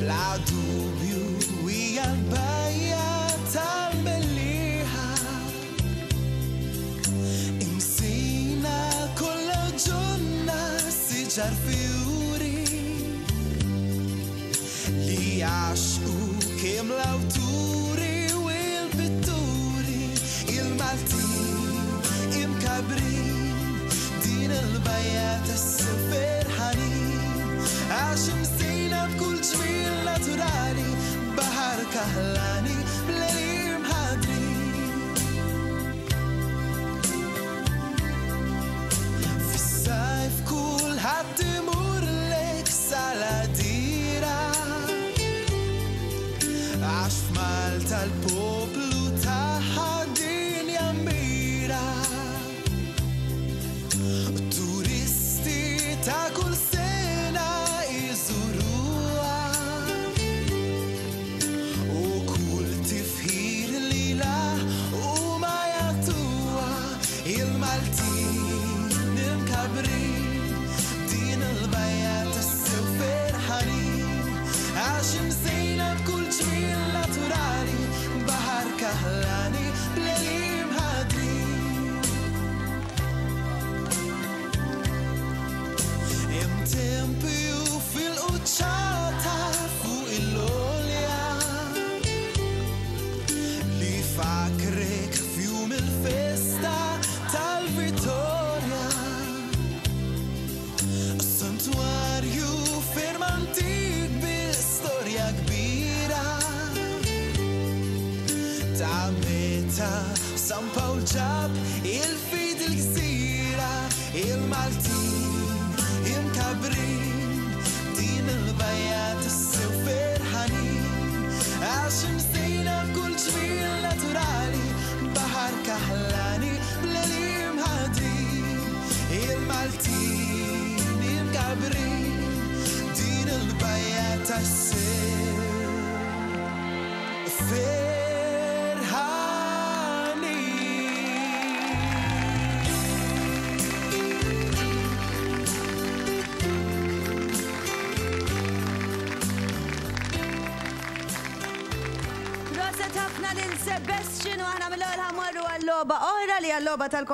bla dubju hija l-bajja tal-melliħa imsina kollha ġonna siġar fjuri li jaxqu kemm l-awturi u l-pitturi il-Maltin imkabrin din il-bajja tas-silfer ħanin għax imsina b'kull ġmiel naturali baħar kaħlani bl-elim ħadrin fis-sajf kulħadd imurlek saladira għax f'Malta l-poplu taħħa din jammira turisti ta' kull sena iżuruha u kull tifħir lilha huma jagħtuha il-Maltin imkabrin din il-bajja tas-silfer ħanin għax imsejna b'kull ġmiel naturali baħar kaħlani bl-elim ħadrin imtempju fil-quċċata fuq il-olja li fakrek f'jum il-festa tal-Vittorja santuarju ferm antik bi-storja kbira ta' meta San Pawl ġab il-fid il-gżira il-Maltin imkabrin din il-bajja tas-silfer ħanin għax imsejna b'kull ġmiel naturali baħar kaħlani bl-elim ħadrin il-Maltin imkabrin din il-bajja tas-silfer Rosa tafna lil Sebastian u aħna mill-ewwel ħamorru għall-logħba oħra li għall-logħba tal